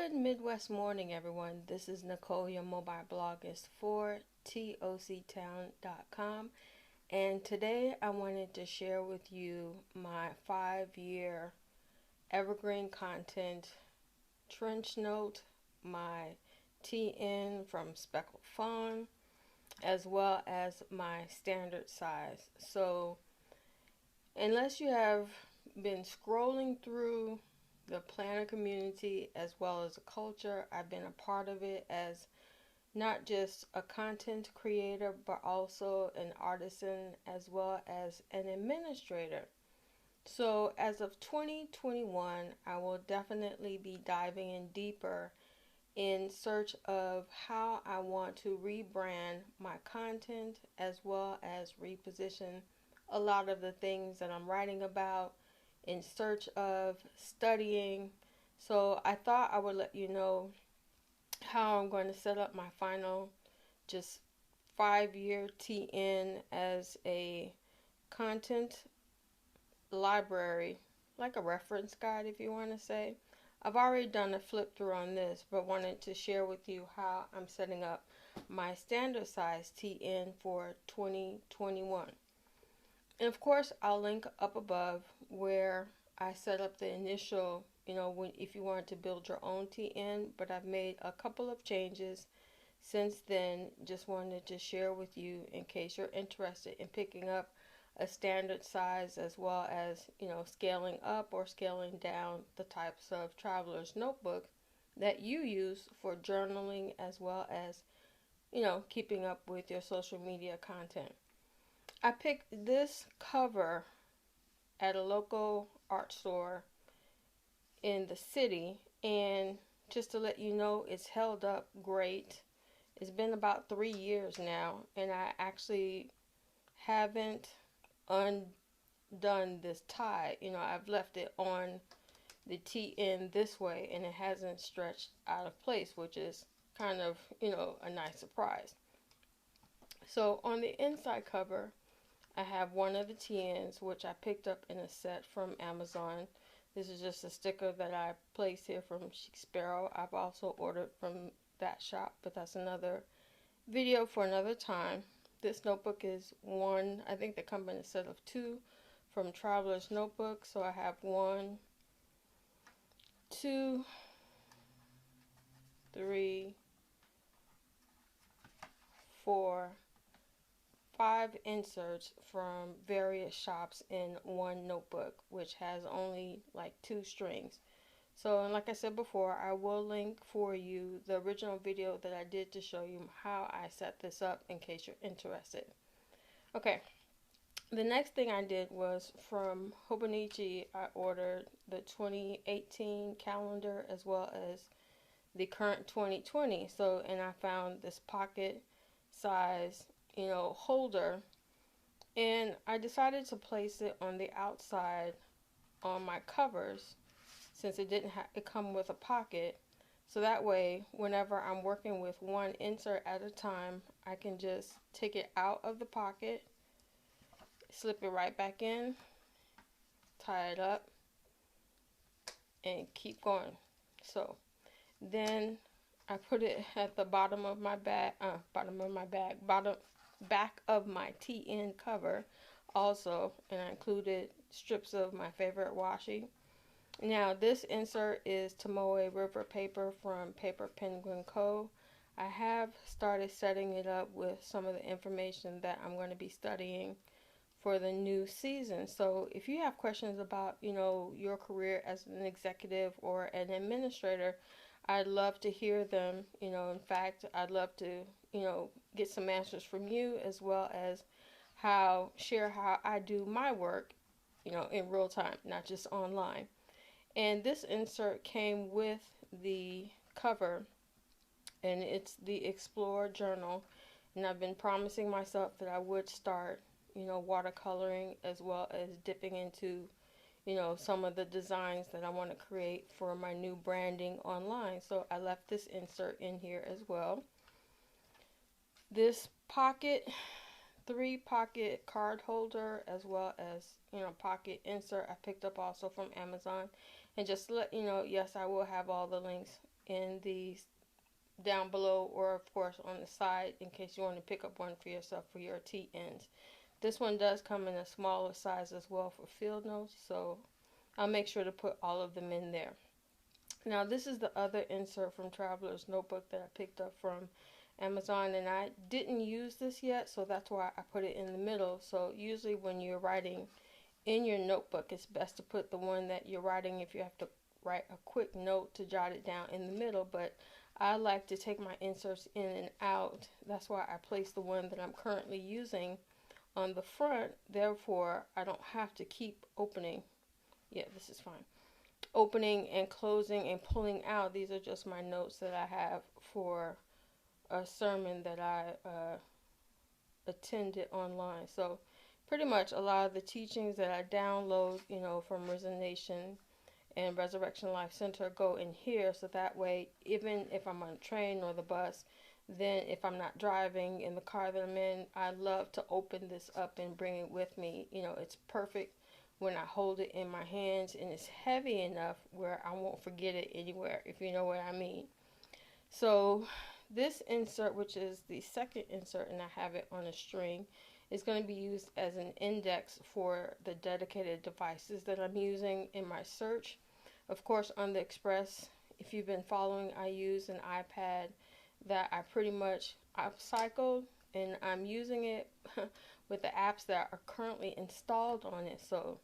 Good Midwest morning, everyone. This is Nicole, your mobile bloggist for toctown.com. And today I wanted to share with you my 5-year evergreen content trench note, my TN from Speckled Fawn, as well as my standard size. So, unless you have been scrolling through the planner community as well as the culture, I've been a part of it as not just a content creator, but also an artisan as well as an administrator. So, as of 2021, I will definitely be diving in deeper in search of how I want to rebrand my content as well as reposition a lot of the things that I'm writing about in search of studying. So I thought I would let you know how I'm going to set up my final just 5-year TN as a content library, like a reference guide if you want to say. I've already done a flip through on this, but wanted to share with you how I'm setting up my standard size TN for 2021. And of course, I'll link up above where I set up the initial, if you wanted to build your own TN, but I've made a couple of changes since then. Just wanted to share with you in case you're interested in picking up a standard size as well as, scaling up or scaling down the types of traveler's notebook that you use for journaling as well as, keeping up with your social media content. I picked this cover at a local art store in the city, and just to let you know, it's held up great. It's been about 3 years now, and I actually haven't undone this tie. I've left it on the TN this way, and it hasn't stretched out of place, which is kind of, a nice surprise. So on the inside cover, I have one of the TNs, which I picked up in a set from Amazon. This is just a sticker that I placed here from Chic Sparrow. I've also ordered from that shop, but that's another video for another time. This notebook is one, I think they come in a set of two from Traveler's Notebook. So I have 1, 2, 3, 4, 5 inserts from various shops in one notebook, which has only like 2 strings. So, and like I said before, I will link for you the original video that I did to show you how I set this up in case you're interested. Okay, the next thing I did was from Hobonichi. I ordered the 2018 calendar as well as the current 2020. So, and I found this pocket size, holder, and I decided to place it on the outside on my covers since it didn't it come with a pocket. So that way, whenever I'm working with one insert at a time, I can just take it out of the pocket, slip it right back in, tie it up, and keep going. So then I put it at the bottom of my back of my TN cover also, and I included strips of my favorite washi. Now this insert is Tomoe River paper from Paper Penguin Co. I have started setting it up with some of the information that I'm going to be studying for the new season. So if you have questions about, your career as an executive or an administrator, I'd love to hear them. In fact, I'd love to, get some answers from you as well as share how I do my work, in real time, not just online. And this insert came with the cover, and it's the Explore Journal. And I've been promising myself that I would start, watercoloring as well as dipping into, some of the designs that I want to create for my new branding online. So I left this insert in here as well. This pocket, 3-pocket card holder as well as, pocket insert I picked up also from Amazon. And just to let you know, yes, I will have all the links in the down below, or of course on the side, in case you want to pick up one for yourself for your T ends. This one does come in a smaller size as well for field notes, so I'll make sure to put all of them in there. Now this is the other insert from Traveler's Notebook that I picked up from Amazon, and I didn't use this yet, so that's why I put it in the middle. So usually when you're writing in your notebook, it's best to put the one that you're writing if you have to write a quick note to jot it down in the middle, but I like to take my inserts in and out. That's why I place the one that I'm currently using on the front. Therefore, I don't have to keep opening. Yeah, this is fine. Opening and closing and pulling out. These are just my notes that I have for a sermon that I attended online. So pretty much a lot of the teachings that I download, from Risen Nation and Resurrection Life Center go in here, so that way even if I'm on a train or the bus, then if I'm not driving in the car that I'm in, I love to open this up and bring it with me. It's perfect when I hold it in my hands, and it's heavy enough where I won't forget it anywhere, if you know what I mean. So this insert, which is the second insert, and I have it on a string, is going to be used as an index for the dedicated devices that I'm using in my search. Of course, on the Express, if you've been following, I use an iPad that I pretty much upcycled, and I'm using it with the apps that are currently installed on it. So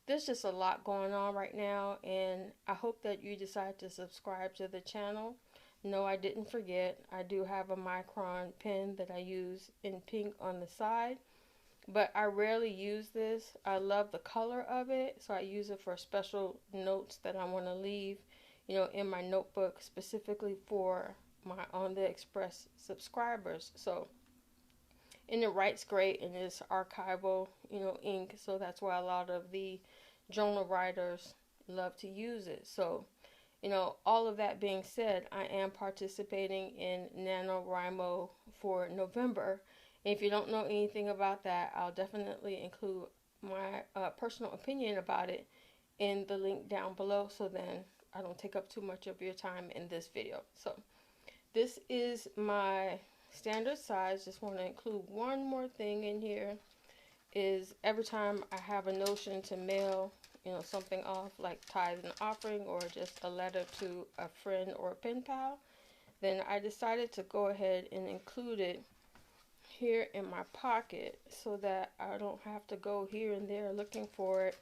there's just a lot going on right now, and I hope that you decide to subscribe to the channel. No, I didn't forget. I do have a Micron pen that I use in pink on the side, but I rarely use this. I love the color of it, so I use it for special notes that I want to leave, in my notebook, specifically for my On the Express subscribers. So, and it writes great, and it's archival, ink, so that's why a lot of the journal writers love to use it. So, all of that being said, I am participating in NaNoWriMo for November. And if you don't know anything about that, I'll definitely include my personal opinion about it in the link down below, so then I don't take up too much of your time in this video. So this is my standard size. Just want to include one more thing in here, is every time I have a notion to mail something off, like tithe and offering, or just a letter to a friend or a pen pal, then I decided to go ahead and include it here in my pocket, so that I don't have to go here and there looking for it,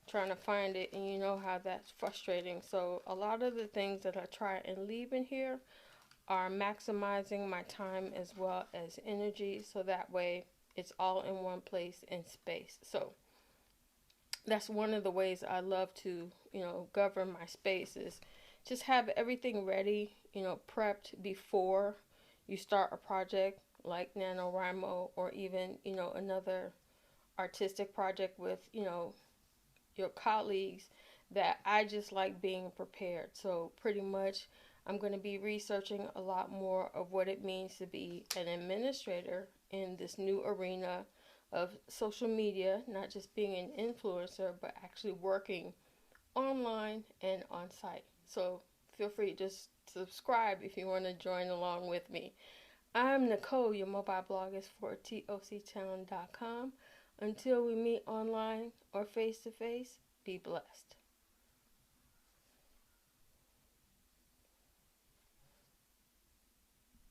trying to find it, and you know how that's frustrating. So a lot of the things that I try and leave in here are maximizing my time as well as energy, so that way it's all in one place in space. So that's one of the ways I love to, govern my space, is just have everything ready, prepped before you start a project like NaNoWriMo, or even, another artistic project with, your colleagues, that I just like being prepared. So pretty much I'm going to be researching a lot more of what it means to be an administrator in this new arena of social media, not just being an influencer, but actually working online and on site. So feel free to just subscribe if you want to join along with me. I'm Nicole, your mobile blog is for toctown.com. Until we meet online or face to face, be blessed.